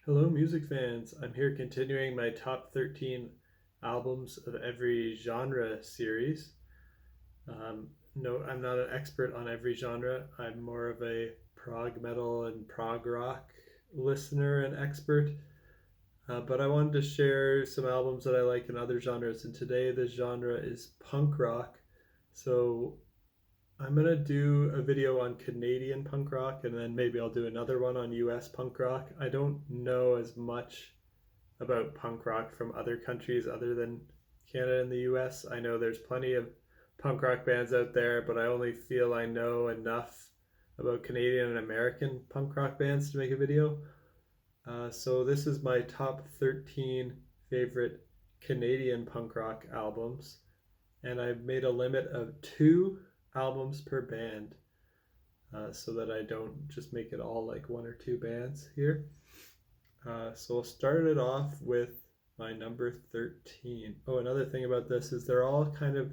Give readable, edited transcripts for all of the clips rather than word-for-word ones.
Hello, music fans. I'm here continuing my top 13 albums of every genre series. No, I'm not an expert on every genre. I'm more of a prog metal and prog rock listener and expert. But I wanted to share some albums that I like in other genres. And today, the genre is punk rock. So I'm gonna do a video on Canadian punk rock, and then maybe I'll do another one on US punk rock. I don't know as much about punk rock from other countries other than Canada and the US. I know there's plenty of punk rock bands out there, but I only feel I know enough about Canadian and American punk rock bands to make a video. So this is my top 13 favorite Canadian punk rock albums, and I've made a limit of 2 albums per band, so that I don't just make it all like 1 or 2 bands here. So we'll start it off with my number 13. Oh, another thing about this is they're all kind of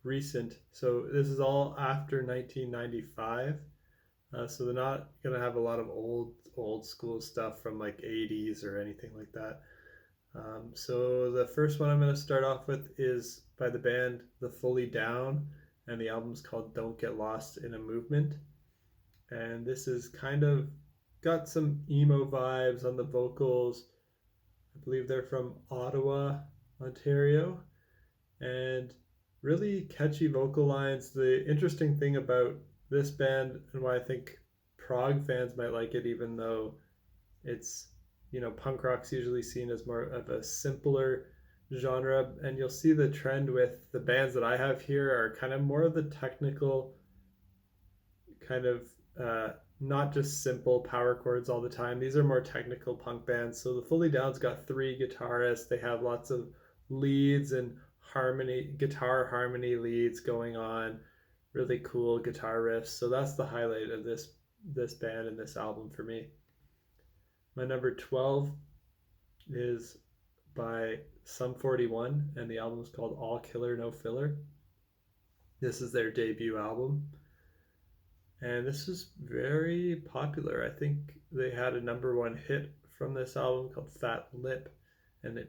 recent. So this is all after 1995. So they're not going to have a lot of old school stuff from like 80s or anything like that. So the first one I'm going to start off with is by the band The Fully Down, and the album's called Don't Get Lost in a Movement. And this is kind of got some emo vibes on the vocals. I believe they're from Ottawa, Ontario, and really catchy vocal lines. The interesting thing about this band, and why I think prog fans might like it, even though it's, punk rock's usually seen as more of a simpler genre, and you'll see the trend with the bands that I have here are kind of more of the technical kind of, not just simple power chords all the time. These are more technical punk bands. So the Fully Down's got 3 guitarists. They have lots of leads and guitar harmony leads going on. Really cool guitar riffs. So that's the highlight of this band and this album for me. My number 12 is by Sum 41, and the album is called All Killer No Filler. This is their debut album, and this is very popular. I think they had a number 1 hit from this album called Fat Lip, and the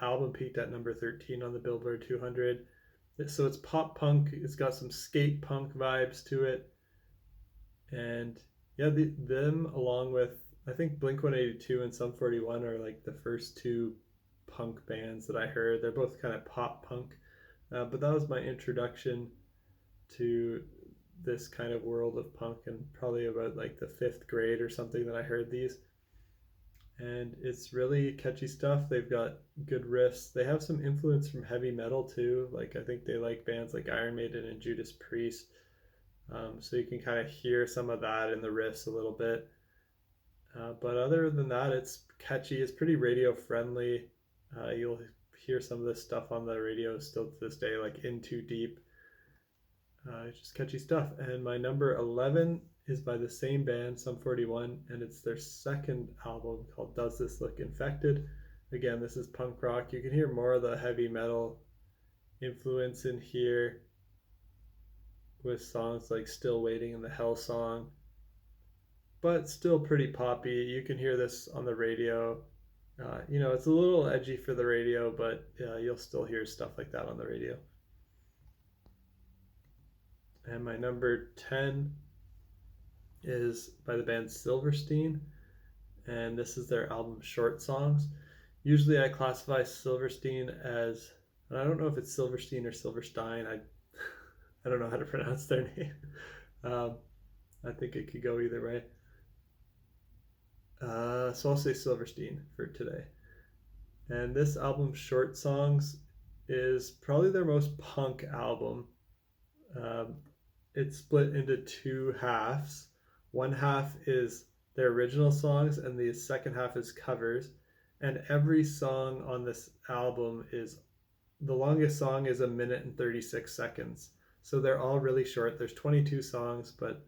album peaked at number 13 on the Billboard 200. So it's pop punk. It's got some skate punk vibes to it, and yeah, them along with, I think, Blink-182 and Sum 41 are like the first 2 punk bands that I heard. They're both kind of pop punk, but that was my introduction to this kind of world of punk, and probably about like the 5th grade or something that I heard these. And it's really catchy stuff. They've got good riffs. They have some influence from heavy metal too. Like, I think they like bands like Iron Maiden and Judas Priest. So you can kind of hear some of that in the riffs a little bit. But other than that, it's catchy. It's pretty radio friendly. You'll hear some of this stuff on the radio still to this day, like In Too Deep. Just catchy stuff. And my number 11 is by the same band, Sum 41, and it's their second album called Does This Look Infected? Again, this is punk rock. You can hear more of the heavy metal influence in here with songs like Still Waiting and the Hell Song, but still pretty poppy. You can hear this on the radio. It's a little edgy for the radio, but you'll still hear stuff like that on the radio. And my number 10 is by the band Silverstein, and this is their album Short Songs. Usually I classify Silverstein as, and I don't know if it's Silverstein or Silverstein. I don't know how to pronounce their name. I think it could go either way. So I'll say Silverstein for today. And this album, Short Songs, is probably their most punk album. It's split into 2 halves. One half is their original songs, and the second half is covers. And every song on this album the longest song is 1 minute and 36 seconds. So they're all really short. There's 22 songs, but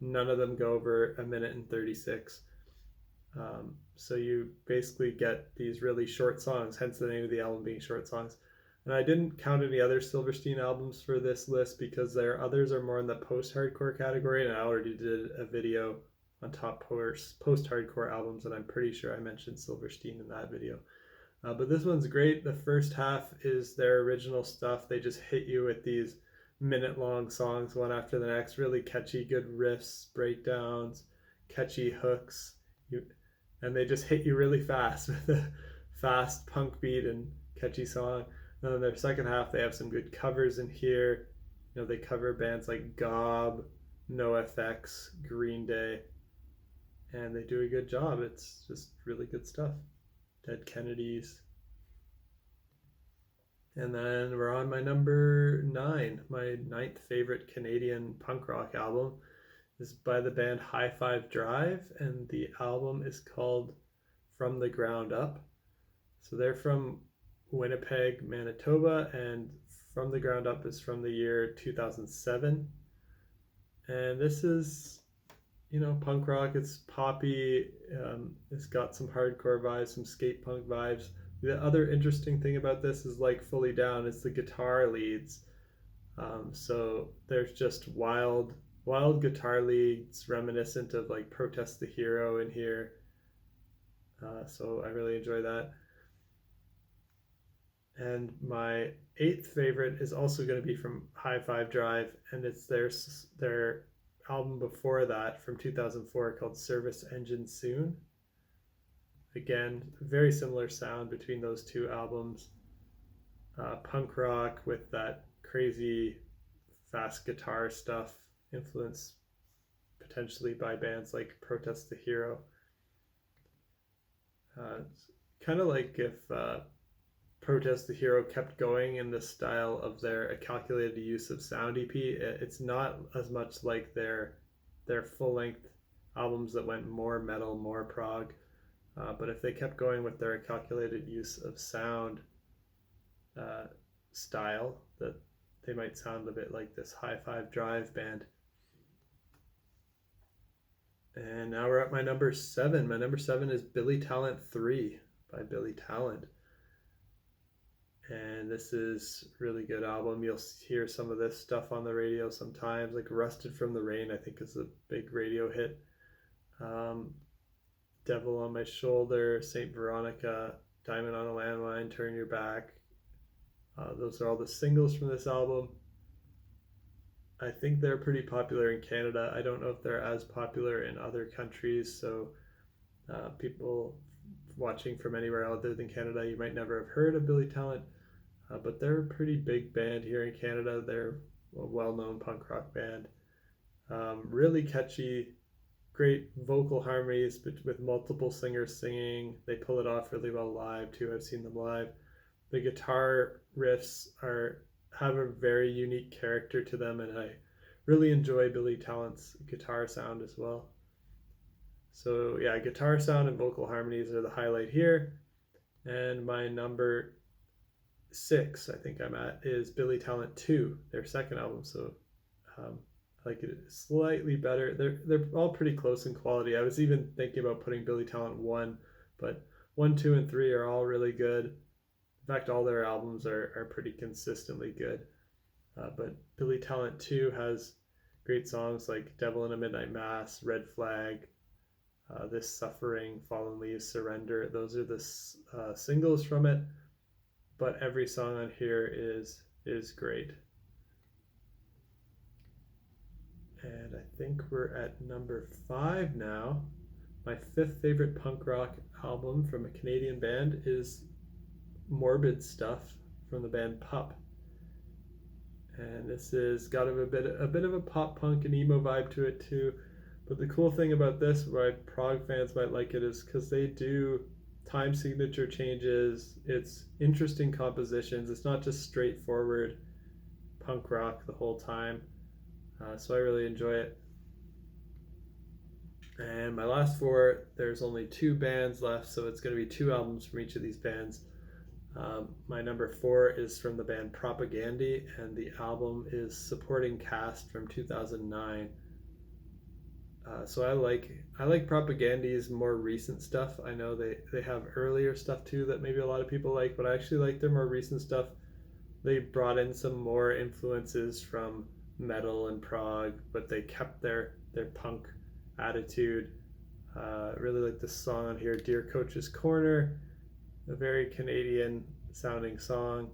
none of them go over 1 minute and 36. So you basically get these really short songs, hence the name of the album being Short Songs. And I didn't count any other Silverstein albums for this list because their others are more in the post-hardcore category, and I already did a video on top post-hardcore albums, and I'm pretty sure I mentioned Silverstein in that video. But this one's great. The first half is their original stuff. They just hit you with these minute-long songs one after the next, really catchy, good riffs, breakdowns, catchy hooks, and they just hit you really fast with a fast punk beat and catchy song. And then their second half, they have some good covers in here. You know, they cover bands like Gob, NoFX, Green Day, and they do a good job. It's just really good stuff. Dead Kennedys. And then we're on my number 9. My 9th favorite Canadian punk rock album is by the band High Five Drive, and the album is called From the Ground Up. So they're from Winnipeg, Manitoba, and From the Ground Up is from the year 2007. And this is, you know, punk rock. It's poppy. It's got some hardcore vibes, some skate punk vibes. The other interesting thing about this is, like Fully Down, it's the guitar leads. So there's just wild guitar leads reminiscent of like Protest the Hero in here. So I really enjoy that. And my 8th favorite is also going to be from High Five Drive, and it's their album before that from 2004 called Service Engine Soon. Again, very similar sound between those two albums. Punk rock with that crazy fast guitar stuff, influenced potentially by bands like Protest the Hero. It's kind of like if Protest the Hero kept going in the style of their calculated use of sound EP. It's not as much like their full-length albums that went more metal, more prog. But if they kept going with their calculated use of sound style, that they might sound a bit like this High Five Drive band. And now we're at my number 7. My number 7 is Billy Talent 3 by Billy Talent. And this is a really good album. You'll hear some of this stuff on the radio sometimes, like Rusted from the Rain, I think is a big radio hit. Devil on My Shoulder, Saint Veronica, Diamond on a Landmine, Turn Your Back. Those are all the singles from this album. I think they're pretty popular in Canada. I don't know if they're as popular in other countries, so people watching from anywhere other than Canada, you might never have heard of Billy Talent, but they're a pretty big band here in Canada. They're a well-known punk rock band. Really catchy, great vocal harmonies with multiple singers singing. They pull it off really well live too. I've seen them live. The guitar riffs have a very unique character to them, and I really enjoy Billy Talent's guitar sound as well. So yeah, guitar sound and vocal harmonies are the highlight here. And my number 6, I think I'm at, is Billy Talent 2, their second album. So I like it slightly better. They're all pretty close in quality. I was even thinking about putting Billy Talent 1, but 1, 2, and 3 are all really good. In fact, all their albums are pretty consistently good. But Billy Talent 2 has great songs like Devil in a Midnight Mass, Red Flag, This Suffering, Fallen Leaves, Surrender. Those are the singles from it, but every song on here is great. And I think we're at number 5 now. My 5th favorite punk rock album from a Canadian band is Morbid Stuff from the band Pup. And this is got a bit of a pop punk and emo vibe to it too. But the cool thing about this, why Prog fans might like it, is because they do time signature changes. It's interesting compositions. It's not just straightforward punk rock the whole time. So I really enjoy it. And my last 4, there's only 2 bands left, so it's going to be 2 albums from each of these bands. My number 4 is from the band Propagandy, and the album is Supporting Cast from 2009. So I like Propagandy's more recent stuff. I know they have earlier stuff too that maybe a lot of people like, but I actually like their more recent stuff. They brought in some more influences from metal and prog, but they kept their punk attitude. Really like this song on here, Dear Coach's Corner, a very Canadian sounding song,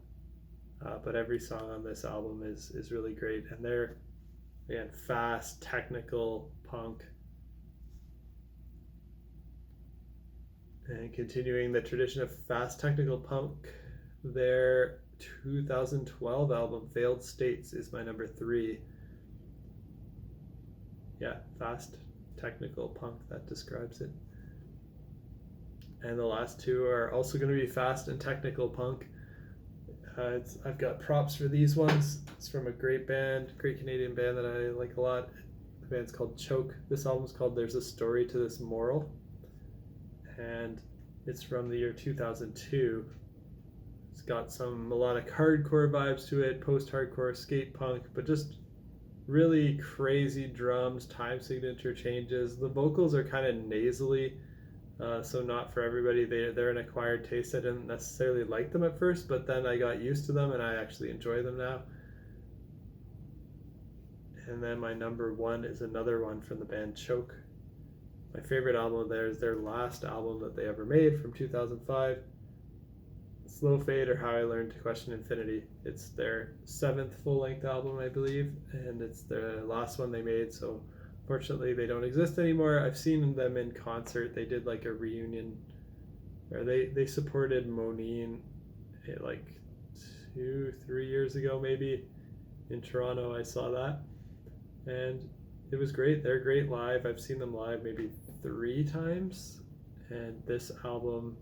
but every song on this album is really great. And they're, again, fast, technical punk. And continuing the tradition of fast, technical punk, their 2012 album, Failed States, is my number 3. Yeah, fast, technical punk, that describes it. And the last two are also going to be fast and technical punk. I've got props for these ones. It's from a great band, great Canadian band that I like a lot. The band's called Choke. This album's called There's a Story to This Moral. And it's from the year 2002. It's got some melodic hardcore vibes to it, post-hardcore, skate punk, but just really crazy drums, time signature changes. The vocals are kind of nasally, so not for everybody. They're an acquired taste. I didn't necessarily like them at first, but then I got used to them and I actually enjoy them now. And then my number 1 is another one from the band Choke. My favorite album of theirs is their last album that they ever made from 2005, Slow Fade, or How I Learned to Question Infinity. It's their 7th full-length album, I believe, and it's the last one they made, so fortunately they don't exist anymore. I've seen them in concert. They did like a reunion, or they supported Moneen like 2-3 years ago maybe in Toronto. I saw that, and it was great. They're great live. I've seen them live maybe 3 times, and this album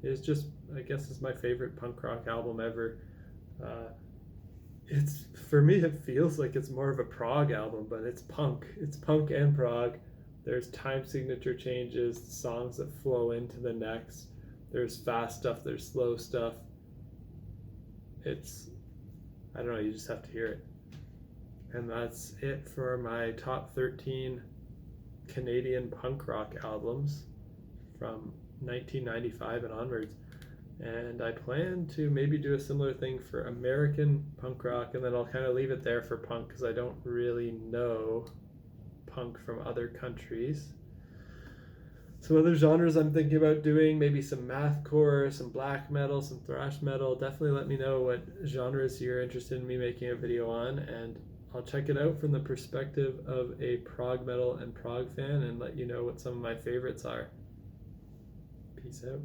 is just, I guess, is my favorite punk rock album ever. It's, for me, it feels like it's more of a prog album, but it's punk. It's punk and prog. There's time signature changes, songs that flow into the next. There's fast stuff, there's slow stuff. It's, I don't know, you just have to hear it. And that's it for my top 13 Canadian punk rock albums from 1995 and onwards. And I plan to maybe do a similar thing for American punk rock, and then I'll kind of leave it there for punk because I don't really know punk from other countries. Some other genres I'm thinking about doing, maybe some mathcore, some black metal, some thrash metal. Definitely let me know what genres you're interested in me making a video on, and I'll check it out from the perspective of a prog metal and prog fan and let you know what some of my favorites are. Peace out.